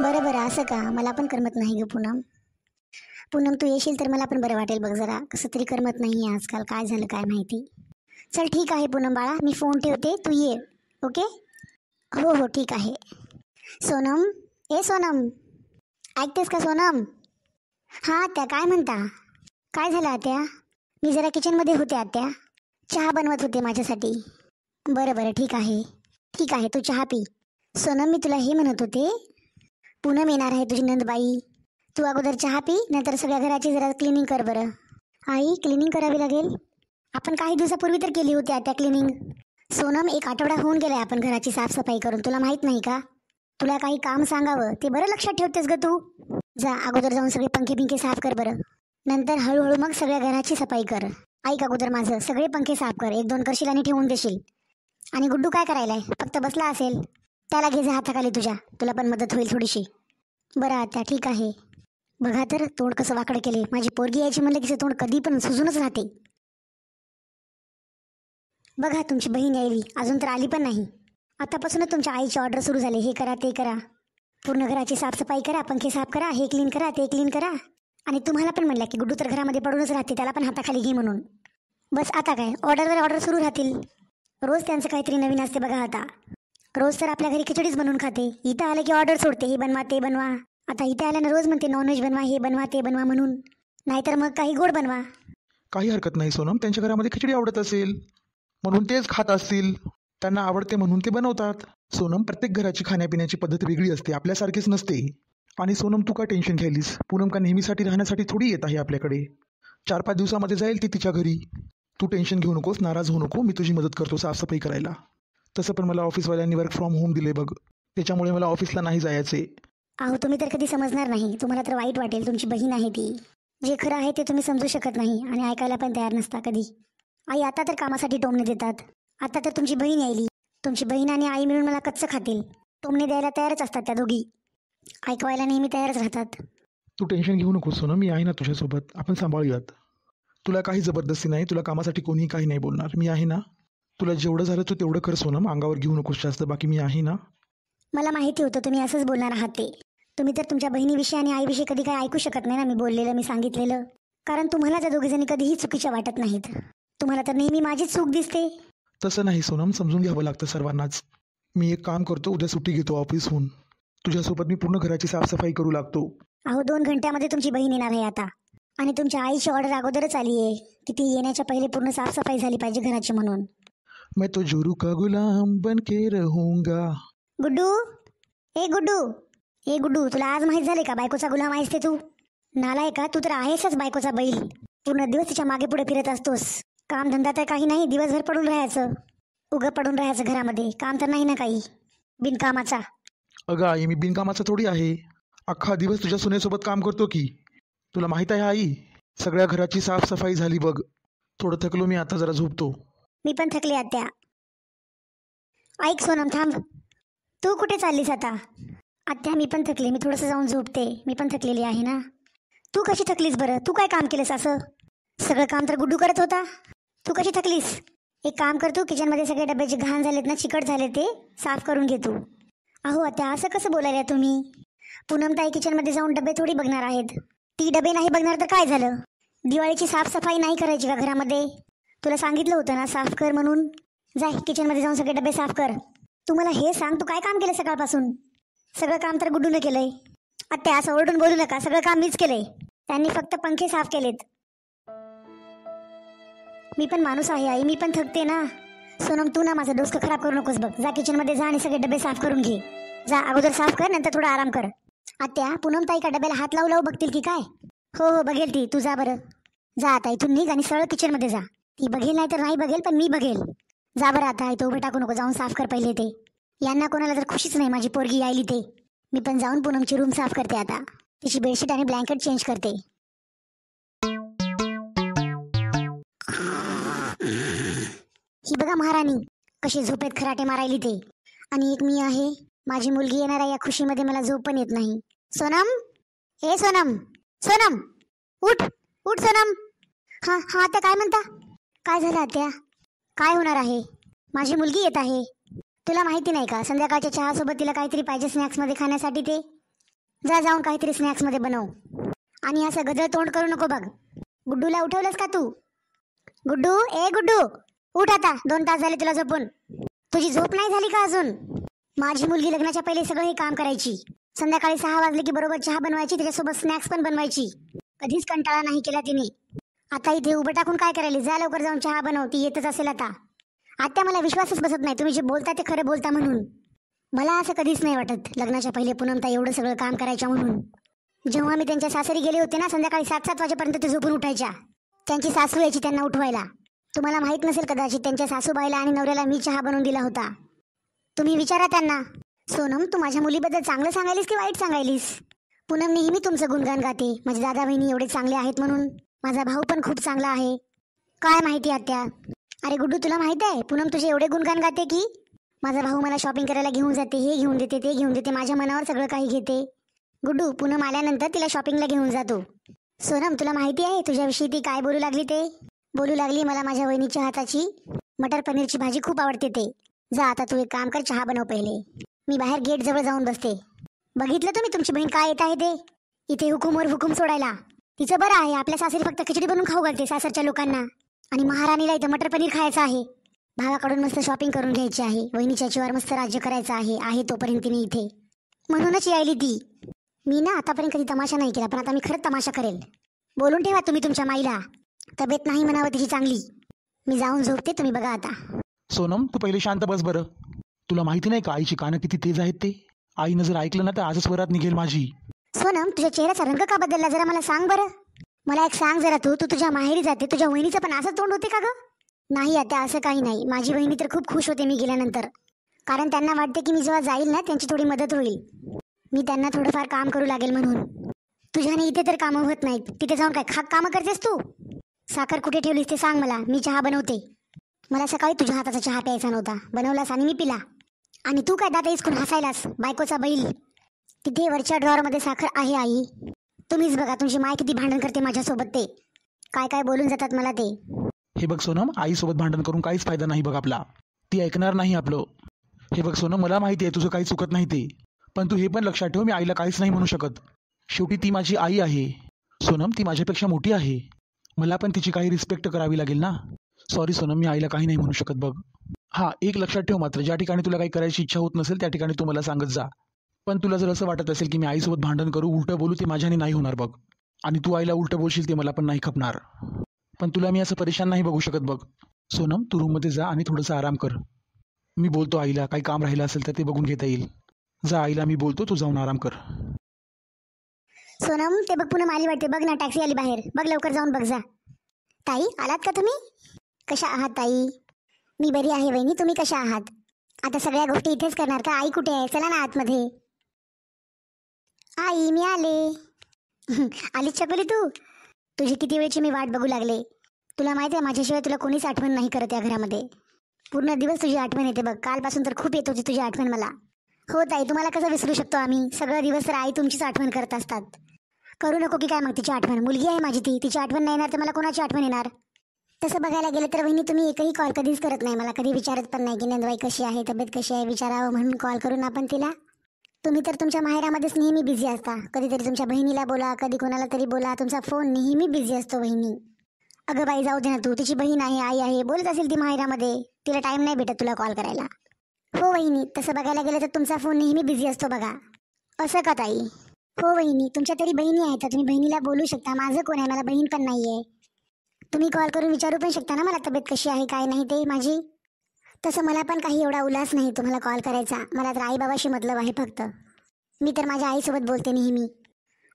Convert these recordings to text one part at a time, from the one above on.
बरं बरं, असं का? मला पण करमत नाही ग पूनम. पूनम तू येशील तर मला पण बरं वाटेल बघ. जरा कसं तरी करमत नाही आजकाल, काय झालं काय माहिती. चल ठीक आहे पूनम बाळा, मी फोन ठेवते, तू ये. ओके. हो हो ठीक आहे. सोनम, ए सोनम, ऐकतेस का सोनम? हां आत्या, काय म्हणता? काय झालं आत्या? मी जरा किचनमध्ये होते आत्या, चहा बनवत होते माझ्यासाठी. बरं बरं ठीक आहे. ठीक आहे, तू चहा पी. सोनम मी तुला हे म्हणत होते, पूनम येणार आहे तुझी नंदबाई. तू अगोदर चहा पी, नंतर सगळ्या घराची जरा क्लिनिंग कर बरं. आई क्लिनिंग करावी लागेल? आपण काही दिवसापूर्वी तर केली होती आता क्लिनिंग. सोनम 1 आठवडा होऊन गेलाय आपण घराची साफसफाई करून, तुला माहित नाही का? तुला काही काम सांगावं ते बरं लक्षात ठेवतेस ग तू. जा अगोदर जाऊन सगळे पंखे पिंखे साफ कर बरं. नंतर हळूहळू मग सगळ्या घराची सफाई कर. ऐक अगोदर माझं, सगळे पंखे साफ कर, 1-2 करशील आणि ठेवून देशील. आणि गुड्डू काय करायलाय? फक्त बसला असेल, त्याला घे जा हाताखाली तुझ्या, तुला पण मदत होईल थोडीशी. बरं आता ठीक आहे. बघा तर तोंड कसं वाकडं केले. माझी पोरगी यायची म्हणलं की तोंड कधी पण सुजूनच राहते. बघा तुमची बहीण यायली, अजून तर आली पण नाही. आतापासूनच तुमच्या आईची ऑर्डर सुरू झाली, हे करा ते करा, पूर्ण घराची साफसफाई करा, पंखे साफ करा, हे क्लीन करा ते क्लीन करा. आणि तुम्हाला पण म्हणल्या की गुड्डू तर घरामध्ये पडूनच राहते, त्याला पण हाताखाली घे म्हणून. बस आता काय ऑर्डरवर ऑर्डर सुरू राहतील. रोज त्यांचं काहीतरी नवीन असते बघा आता. रोज तर आपल्या घरी खिचडीच बनवून खाते, इथं आलं की ऑर्डर सोडते, हे बनवा ते बनवा. आता इथे आल्यानं रोज म्हणते नॉनव्हेज बनवा, हे बनवा ते बनवा म्हणून. नाहीतर मग काही गोड बनवा. काही हरकत नाही सोनम, त्यांच्या घरामध्ये खिचडी आवडत असेल म्हणून तेच खात असतील. त्यांना आवडते म्हणून ते बनवतात. सोनम, प्रत्येक घराची खाण्यापिण्याची पद्धत वेगळी असते, आपल्यासारखीच नसते. आणि सोनम तू का टेन्शन घ्यायलीस? पूनम का नेहमीसाठी राहण्यासाठी थोडी येत आहे आपल्याकडे. 4-5 दिवसामध्ये जाईल ती तिच्या घरी. तू टेन्शन घेऊ नकोस, नाराज होऊ नको, मी तुझी मदत करतो साफसफाई करायला. तसं पण मला ऑफिसवाल्यांनी वर्क फ्रॉम होम दिले बघ, त्याच्यामुळे मला ऑफिसला नाही जायचे. अहो तुम्ही तर कधी समजणार नाही, तुम्हाला तर वाईट वाटेल, तुमची बहीण आहे ती. जे खरं आहे ते तुम्ही समजू शकत नाही आणि ऐकायला पण तयार नसता कधी. आई आता तर कामासाठी टोमणे देतात, आता तर तुमची बहीण यायली. तुमची बहीण आणि आई मिळून मला कच्चं खातील. टोमणे द्यायला तयारच असतात त्या दोघी, ऐकवायला नेहमी तयारच राहतात. तू टेन्शन घेऊ नकोस सोनम, मी आहे ना तुझ्यासोबत, आपण सांभाळूयात. तुला काही जबरदस्ती नाही, तुला कामासाठी कोणीही काही नाही बोलणार, मी आहे ना. तुला जेवढं झालं तू तेवढं कर सोनम, अंगावर घेऊ नकोस जास्त, बाकी मी आहे ना. मला माहिती होतं तुम्ही असंच बोलणार आहात ते. तुम्ही तर तुमच्या बहिणीविषयी आणि आईविषयी कधी काही ऐकू शकत नाही ना, मी बोललेलं मी सांगितलेलं. कारण तुम्हाला त्या दोघीजणी कधीही चुकीच्या वाटत नाहीत. तुम्हाला तर नेहमी माझीच चूक दिसते. तसं नाही सोनम, समजून घ्यावं लागतं सर्वांनाच. मी एक काम करतो, उद्या सुट्टी घेतो ऑफिसहून, तुझ्यासोबत मी पूर्ण घराची साफसफाई करू लागतो. अहो 2 घंट्यामध्ये तुमची बहीण येणार आहे आता. आणि तुमच्या आईची ऑर्डर अगोदरच आली आहे की ती येण्याच्या पहिले पूर्ण साफसफाई झाली पाहिजे घराची म्हणून. मैं तो जोरू का गुलाम बन के रहूंगा. गुड्डू, ए गुड्डू, ए गुड्डू, तुला आज माहीत झाले का बायकोचा गुलाम आहेस ते तू? नालाय का, तू तर आहेसच बायकोचा बैल. पूर्ण दिवस तिच्या मागे पुढे फिरत असतोस. काम धंदा तर काही नाही, दिवसभर पडून राहायचं, उगं पडून राहायचं घरामध्ये, काम तर नाही ना काही बिनकामाचा. अगं आई, मी बिनकामाचा थोडी आहे, अख्खा दिवस तुझ्या सुनेसोबत काम करतो की. तुला माहित आहे आई, सगळ्या घराची साफसफाई झाली बघ. थोडं थकलो मी, आता जरा झोपतो. मी पण थकली आत्या. ऐक सोनम थांब, तू कुठे चाललीस आता? आत्या मी पण थकली, मी थोडंसं जाऊन झोपते, मी पण थकलेली आहे ना. तू कशी थकलीस बरं? तू काय काम केलंस असं? सगळं काम तर गुड्डू करत होता, तू कशी थकलीस? एक काम कर, तू किचनमध्ये सगळे डब्याचे घाण झालेत ना, चिकट झाले, ते साफ करून घे तू. अहो आत्या असं कसं बोलायला तुम्ही? पूनमताई किचनमध्ये जाऊन डबे थोडी बघणार आहेत. ती डबे नाही बघणार तर काय झालं? दिवाळीची साफसफाई नाही करायची का घरामध्ये? तुला सांगितलं होतं ना साफ कर म्हणून. जाय किचनमध्ये जाऊन सगळे डबे साफ कर. तू मला हे सांग, तू काय काम केलं सकाळपासून? सगळं काम तर गुड्डूनं केलंय. आत्या असं ओरडून बोलू नका, सगळं काम मीच केलंय, त्यांनी फक्त पंखे साफ केलेत. मी पण माणूस आहे आई, मी पण थकते ना. सोनम तू ना माझं डोसकं खराब करू नकोस बघ. जा किचनमध्ये जा आणि सगळे डबे साफ करून घे. जा अगोदर साफ कर, नंतर थोडा आराम कर. आत्या पूनमताई का डब्याला हात लावू लावू बघतील की काय? हो हो बघेल ती, तू जा बरं. जा आता इथून निघ आणि सरळ किचनमध्ये जा. ती बघेल नाही तर नाही बघेल, पण मी बघेल. जा बरं आता, इथं उभे टाकू नको, जाऊन साफ कर पहिले ते. यांना कोणाला तर खुशीच नाही माझी पोरगी यायली ते. मी पण जाऊन पूनमची रूम साफ करते आता, तिची बेडशीट आणि ब्लँकेट चेंज करते. ही बघा महाराणी कशी झोपेत खराटे मारायली ते. आणि एक मी आहे, माझी मुलगी येणार आहे, या खुशीमध्ये मला झोप पण येत नाही. सोनम, हे सोनम, सोनम उठ उठ सोनम. हा हा आत्या काय म्हणता? काय झालं आत्या? काय होणार आहे? माझी मुलगी येत आहे. तुला माहिती नाही का, संध्याकाळच्या चहासोबत तिला काहीतरी पाहिजे स्नॅक्समध्ये खाण्यासाठी ते. जा जाऊन काहीतरी स्नॅक्समध्ये बनव. आणि असं गजळ तोंड करू नको बघ. गुड्डूला उठवलंस का तू? गुड्डू, ए गुड्डू, उठ आता. 2 तास झाले तुला झोपून. तुझी झोप नाही झाली का अजून? माझी मुलगी लग्नाच्या पहिले सगळं हे काम करायची. संध्याकाळी 6 वाजले की बरोबर चहा बनवायची, त्याच्यासोबत स्नॅक्स पण बनवायची. कधीच कंटाळा नाही केला तिने. आता इथे उभं टाकून काय करायली? जा लवकर जाऊन चहा बनव, ती येतच असेल आता. आत्या, मला विश्वासच बसत नाही तुम्ही जे बोलता ते खरं बोलता म्हणून. मला असं कधीच नाही वाटत लग्नाच्या पहिले पूनमताई एवढं सगळं काम करायच्या म्हणून. जेव्हा मी त्यांच्या सासरी गेले होते ना, संध्याकाळी 7-7 वाजेपर्यंत ते झोपून उठायच्या. त्यांची सासू यायची त्यांना उठवायला. तुम्हाला माहित नसेल कदाचित, त्यांच्या सासूबाईला आणि नवऱ्याला मी चहा बनवून दिला होता. तुम्ही विचारा त्यांना. सोनम, तू माझ्या मुलीबद्दल चांगलं सांगायलीस की वाईट सांगायलीस? पूनम नेहमी तुमचं गुणगान गाते, माझे दादा बहिणी एवढे चांगले आहेत म्हणून. माझा भाऊ पण खूप चांगला आहे. काय माहिती आत्या? अरे गुड्डू, तुला माहित आहे पूनम तुझे एवढे गुणगान गाते की माझा भाऊ मला शॉपिंग करायला घेऊन जाते, हे घेऊन देते, ते घेऊन देते, माझ्या मनावर सगळं काही घेते. गुड्डू, पूनम आल्यानंतर तिला शॉपिंगला घेऊन जातो. सोनम, तुला माहिती आहे तुझ्याविषयी ती काय बोलू लागली ते? बोलू लागली मला माझ्या वहिनीच्या हाताची मटर पनीरची भाजी खूप आवडते ते. जा आता तू एक काम कर, चहा बनव पहिले. मी बाहेर गेट जवळ जाऊन बसते. बघितलं तुम्ही तुमची बहीण काय येत आहे ते? इथे हुकूमवर हुकूम सोडायला. तिचं बरं आहे, आपल्या सासरी फक्त खिचडी बनवून खाऊ घालते सासरच्या लोकांना. आणि महाराणीला इथं मटर पनीर खायचं आहे. भावाकडून मस्त शॉपिंग करून घ्यायची आहे. वहिनीच्या जीवावर मस्त राज्य करायचं आहे तोपर्यंत तिने इथे. म्हणूनच यायली ती. मी ना आतापर्यंत कधी तमाशा नाही केला, पण आता मी खरंच तमाशा करेल. बोलून ठेवा तुम्ही तुमच्या माईला. तब्येत नाही म्हणावं तिची चांगली. मी जाऊन झोपते, तुम्ही बघा आता. सोनम, तू पहिले शांत बस बरं. तुला माहिती नाही का आईची कानं किती तेज आहेत ते? आईनं जर ऐकलं ना तर आजच वरात निघेल माझी. सोनम, तुझ्या चेहऱ्याचा रंग का बदलला जरा मला सांग बरं. मला एक सांग जरा, तू तुझ्या माहेरी जाते, तुझ्या वहिनीचं पण असं तोंड होते का ग? नाही आता असं काही नाही. माझी वहिनी तर खूप खुश होते मी गेल्यानंतर. कारण त्यांना वाटते की मी जेव्हा जाईल ना त्यांची थोडी मदत होईल. मी त्यांना थोडंफार काम करू लागेल म्हणून. तुझ्याने इथे तर कामं होत नाहीत, तिथे जाऊन काय खाक कामं करतेस तू? साखर कुठे ठेवलीस ते सांग मला, मी चहा बनवते. मला सकाळी तुझ्या हाताचा चहा प्यायचा नव्हता, बनवलास आणि मी पिला. आणि तू काय दाता इसकून हसायलास, बायकोचा बैल. तिथे वरच्या ड्रॉवरमध्ये साखर आहे आई. तुम्हीच बघा तुमची माय किती भांडण करते माझ्यासोबत. ते काय काय बोलून जातात मला ते. हे बघ सोनम, आईसोबत भांडण करून काहीच फायदा नाही बघ आपला. ती ऐकणार नाही आपलं. हे बघ सोनम, मला माहिती आहे तुझं काही चुकत नाही ते, पण तू हे पण लक्षात ठेव, मी आईला काहीच नाही म्हणू शकत. शेवटी ती माझी आई आहे. सोनम, ती माझ्यापेक्षा मोठी आहे. मला पण तिची काही रिस्पेक्ट करावी लागेल ना. सॉरी सोनम, मी आईला काही नाही म्हणू शकत बघ. हां, एक लक्षात ठेव मात्र, ज्या ठिकाणी तुला काही करायची इच्छा होत नसेल त्या ठिकाणी तू मला सांगत जा. पण तुला जर असं वाटत असेल की मी आईसोबत भांडण करू, उलटं बोलू, ते माझ्याने नाही होणार बघ. आणि तू आईला उलटं बोलशील ते मला पण नाही खपणार. पण तुला मी असं परेशान नाही बघू शकत बघ. सोनम, तू रूममध्ये जा आणि थोडंसं आराम कर. मी बोलतो आईला, काही काम राहिलं असेल तर ते बघून घेता येईल. जा, आईला मी बोलतो, तू जाऊन आराम कर. सोनम, ते बघ पुन्हा आली वाटते. बघ ना, टॅक्सी आली बाहेर. बघ लवकर जाऊन बघ जा. ताई, आलात का तुम्ही? कशा आहात ताई? मी बरी आहे वहिनी, तुम्ही कशा आहात? आता सगळ्या गोष्टी इथेच करणार का? आई कुठे आहे? चला ना आतमध्ये. आई, मी आले. आलीच चकोली तू? तुझी किती वेळची मी वाट बघू लागले. तुला माहिती आहे माझ्याशिवाय तुला कोणीच आठवण नाही करत या घरामध्ये. पूर्ण दिवस तुझी आठवण येते बघ. कालपासून तर खूप येत होती तुझी आठवण मला. हो ताई, तुम्हाला कसं विसरू शकतो आम्ही? सगळं दिवस तर आई तुमचीच आठवण करत असतात. करू नको की काय मग तिची आठवण? मुलगी आहे माझी ती, तिची आठवण नाही येणार तर मला कोणाची आठवण येणार? तसं बघायला गेलं तर वहिनी तुम्ही एकही कॉल कधीच करत नाही मला. कधी विचारत पण नाही की नंदबाई कशी आहे, तब्येत कशी आहे विचारावं म्हणून कॉल करून आपण तिला. तुम्ही तर तुमच्या माहेरामध्येच नेहमी बिझी असता. कधीतरी तुमच्या बहिणीला बोला, कधी कोणाला तरी बोला, तुमचा फोन नेहमी बिझी असतो वहिनी. अगं बाई, जाऊ दे ना तू. तिची बहीण आहे, आई आहे, बोलत असेल ती माहेरामध्ये. तिला टाईम नाही भेटत तुला कॉल करायला. हो वहिनी, तसं बघायला गेलं तर तुमचा फोन नेहमी बिझी असतो बघा. असं का ताई? हो वहिनी, तुमच्या तरी बहिणी आहेत तर तुम्ही बहिणीला बोलू शकता. माझं कोण आहे? मला बहीण पण नाही आहे. तुम्ही कॉल करून विचारू पण शकता ना मला तब्येत कशी आहे काय नाही ते माझी. तसं मला पण काही एवढा उल्हास नाही तुम्हाला कॉल करायचा. मला तर आईबाबाशी मतलब आहे फक्त. मी तर माझ्या आईसोबत बोलते नेहमी.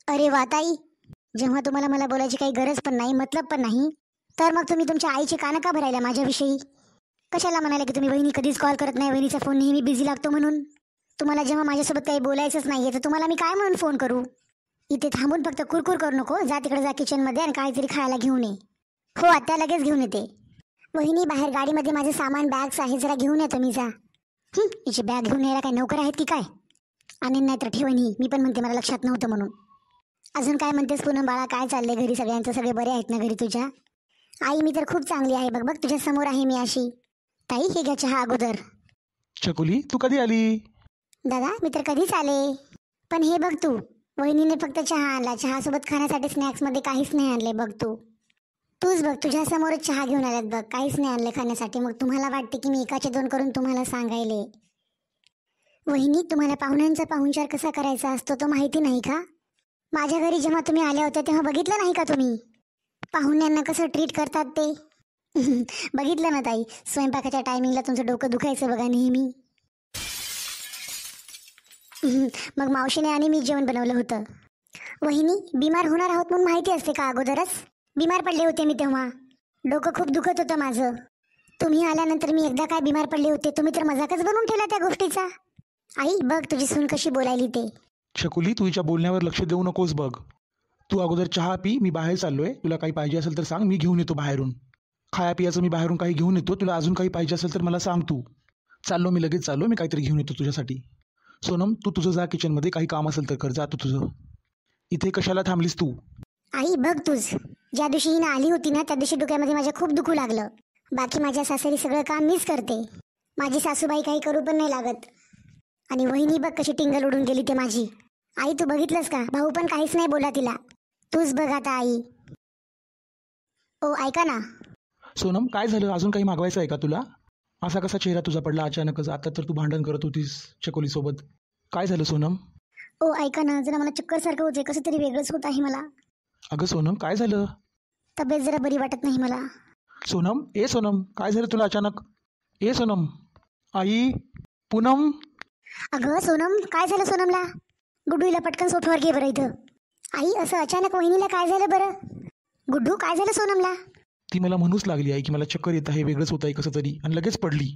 अरे वा ताई, जेव्हा तुम्हाला मला बोलायची काही गरज पण नाही, मतलब पण नाही, तर मग तुम्ही तुमच्या आईची कानं का भरायला माझ्याविषयी? कशाला म्हणाले की तुम्ही बहिणी कधीच कॉल करत नाही, बहिणीचा फोन नेहमी बिझी लागतो म्हणून? तुम्हाला जेव्हा माझ्यासोबत काही बोलायचंच नाही आहे तर तुम्हाला मी काय म्हणून फोन करू? इथे थांबून फक्त कुरकुर करू नको. जा तिकडे, जा किचनमध्ये आणि काहीतरी खायला घेऊन ये. हो आत्या, लगेच घेऊन येते. वहिनी, बाहेर गाडीमध्ये माझे सामान बॅग्स आहे, जरा घेऊन येतो मी. जा. हिची बॅग घेऊन यायला काय नोकर आहेत की काय? आणि नाहीतर ठेवण ही. मी पण म्हणते मला लक्षात नव्हतं म्हणून. अजून काय म्हणतेस पूनम बाळा? काय चाललंय घरी? सगळ्यांचं सगळे बरे आहेत ना घरी तुझ्या? आई, मी तर खूप चांगली आहे बघ. बघ तुझ्या समोर आहे मी अशी. ताई, हे घ्या चहा अगोदर. चकुली, तू कधी आली? दादा, मी तर कधीच आले. पण हे बघ तू, वहिनीने फक्त चहा आणला. चहासोबत खाण्यासाठी स्नॅक्समध्ये काहीच नाही आणले. बघ तूच बघ, तुझ्या समोरच चहा घेऊन आल्यात बघ, काहीच नाही आणलं खाण्यासाठी. मग तुम्हाला वाटते की मी एकाचे दोन करून तुम्हाला सांगायले. वहिनी, तुम्हाला पाहुण्यांचा पाहुणचार कसा करायचा असतो तो माहिती नाही का? माझ्या घरी जेव्हा तुम्ही आल्या होत्या तेव्हा बघितलं नाही का तुम्ही पाहुण्यांना कसं ट्रीट करतात ते? बघितलं ना ताई, स्वयंपाकाच्या टायमिंगला तुमचं डोकं दुखायचं बघा नेहमी. मग मावशीने आणि मी जेवण बनवलं होतं. वहिनी, बिमार होणार आहोत म्हणून माहिती असते का अगोदरच? बिमार पडले होते मी तेव्हा, डोकं खूप दुखत होतं माझं. तुम्ही आल्यानंतर मी एकदा काय बिमार पडले होते, तुम्ही तर मजाकच बनवून ठेवला त्या गोष्टीचा. आई बघ तुझी सून कशी बोलायली ते. छकुली, तू हिच्या बोलण्यावर लक्ष देऊ नकोस बघ. तू अगोदर चहा पी, मी बाहेर चाललोय. तुला काही पाहिजे असेल तर सांग, मी घेऊन येतो बाहेरून. खाया पियाचं मी बाहेरून काही घेऊन येतो. तुला अजून काही पाहिजे असेल तर मला सांग. तू चाललो, मी लगेच चाललो. मी काहीतरी घेऊन येतो तुझ्यासाठी. सोनम, तू तुझं जा किचनमध्ये, काही काम असेल तर कर. जा तू तुझं. इथे कशाला थांबलीस तू? आई बघ तूच, ज्या दिवशी ही आली होती ना त्या दिवशी डोक्यामध्ये माझ्या खूप दुखू लागलं. बाकी माझ्या सासरी सगळं काम मीच करते. माझी सासूबाई काही करू पण नाही लागत. आणि वहिनी बघ कशी टिंगल उडून गेली ते माझी. आई तू बघितलंस का, भाऊ पण काहीच नाही बोला तिला. तूच बघ आता आई. ओ ऐका ना. सोनम, काय झालं? अजून काही मागवायचं आहे का तुला? असा कसा चेहरा तुझा पडला अचानकच? आता तर तू भांडण करत होतीस चकोलीसोबत. काय झालं सोनम? ओ ऐका ना, जरा मला चक्कर सारखं होते, कसं तरी वेगळंच होत आहे मला. अगं सोनम, काय झालं? तब्येत जरा बरी वाटत नाही मला. सोनम, ए सोनम, काय झालं तुला अचानक? ए सोनम, आई, पूनम. अगं सोनम, काय झालं सोनमला? गुड्डूला पटकन सोफ्यावर घे बरं इथं. आई असं अचानक वहिनीला काय झालं बरं? गुड्डू काय झालं सोनमला? ती मला म्हणूच लागली आई की मला चक्कर येत आहे, वेगळंच होत आहे कसं तरी, आणि लगेच पडली.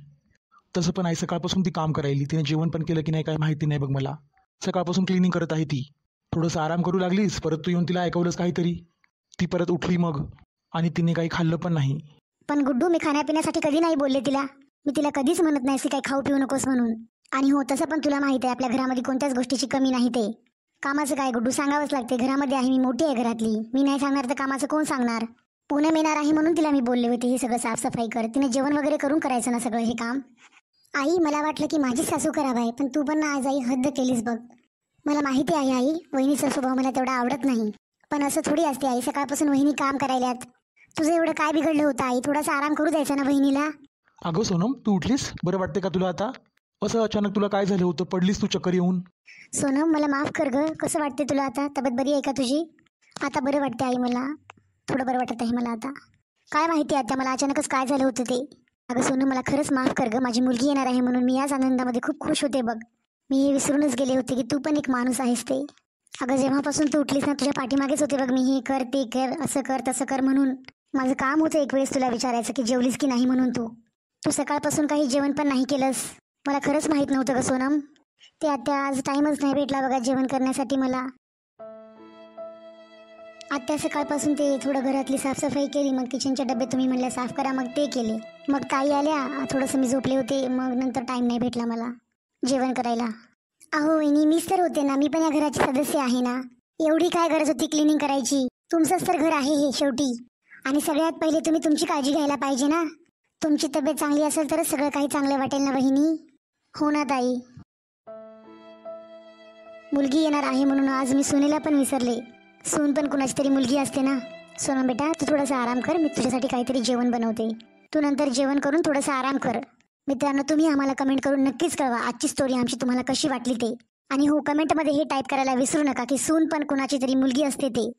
तसं पण आई सकाळपासून ती काम करायली. तिने जेवण पण केलं की नाही काय माहिती नाही बघ मला. सकाळपासून क्लिनिंग करत आहे ती. थोडंसं आराम करू लागलीस, परत तू येऊन तिला ऐकवलंस काहीतरी. ती परत उठली मग, आणि तिने काही खाल्लं पण नाही. पण गुड्डू, मी खाण्यापिण्यासाठी कधी नाही बोलले तिला. मी तिला कधीच म्हणत नाही की काही खाऊ पिऊ नकोस म्हणून. आणि हो तसं पण तुला माहिती आहे आपल्या घरामध्ये कोणत्याच गोष्टीची कमी नाही. ते कामाचं काय गुड्डू, सांगावंच लागते. घरामध्ये आहे, मी मोठी आहे घरातली. मी नाही सांगणार तर कामाचं कोण सांगणार? पूनम येणार आहे म्हणून तिला मी बोलले होते हे सगळं साफसफाई कर. तिने जेवण वगैरे करून करायचं ना सगळं हे काम. आई मला वाटलं की माझी सासू खराब आहे, पण तू पण ना आज आई हद्द केलीस बघ. मला माहिती आहे आई, वहिनीचा स्वभाव मला तेवढा आवडत नाही. पण असं थोडी असते आई, सकाळपासून वहिनी काम करायल्यात. तुझं एवढं काय बिघडलं होतं आई? थोडासा आराम करू द्यायचा ना वहिनीला. अगं सोनम, तू उठलीस? बरं वाटते का तुला आता? असं अचानक तुला काय झालं होतं? पडलीस तू चक्कर येऊन? सोनम मला माफ कर ग. कसं वाटते तुला आता? तब्येत बरी आहे का तुझी? आता बरं वाटते आई मला, थोडं बरं वाटत आहे मला आता. काय माहिती आता मला अचानकच काय झालं होतं ते. अगं सोनम मला खरंच माफ कर ग. माझी मुलगी येणार आहे म्हणून मी याच आनंदामध्ये खूप खुश होते बघ. मी हे विसरूनच गेले होते की तू पण एक माणूस आहेस ते. अगं जेव्हापासून तू उठलीस ना तुझ्या पाठीमागेच होते बघ मी. हे कर ते कर, असं कर तसं कर म्हणून. माझं काम होतं एक वेळेस तुला विचारायचं की जेवलीस की नाही म्हणून. तू सकाळपासून काही जेवण पण नाही केलंस. मला खरंच माहीत नव्हतं ग सोनम. ते आत्या आज टाईमच नाही भेटला बघा जेवण करण्यासाठी मला. आत्या सकाळपासून ते थोडं घरातली साफसफाई केली, मग किचनचे डबे तुम्ही म्हणल्या साफ करा, मग ते केले. मग ताई आल्या, थोडंसं मी झोपले होते, मग नंतर टाईम नाही भेटला मला जेवण करायला. अहो वहिनी, मीच तर होते ना, मी पण या घराची सदस्य आहे ना. एवढी काय गरज होती क्लिनिंग करायची? तुमचंच तर घर आहे हे शेवटी. आणि सगळ्यात पहिले तुम्ही तुमची काळजी घ्यायला पाहिजे ना. तुमची तब्येत चांगली असेल तरच सगळं काही चांगलं वाटेल ना वहिनी. हो ना ताई. मुलगी येणार आहे म्हणून आज मी सोनेला पण विसरले. सून पण कुणाची तरी मुलगी असते ना. सोनम बेटा, तू थोडासा आराम कर, मी तुझ्यासाठी काहीतरी जेवण बनवते. तू नंतर जेवण करून थोडासा आराम कर. मित्रांनो, तुम्ही आम्हाला कमेंट करून नक्कीच कळवा आजची स्टोरी आमची तुम्हाला कशी वाटली ते. आणि हो, कमेंटमध्ये हे टाईप करायला विसरू नका की सून पण कुणाची तरी मुलगी असते ते.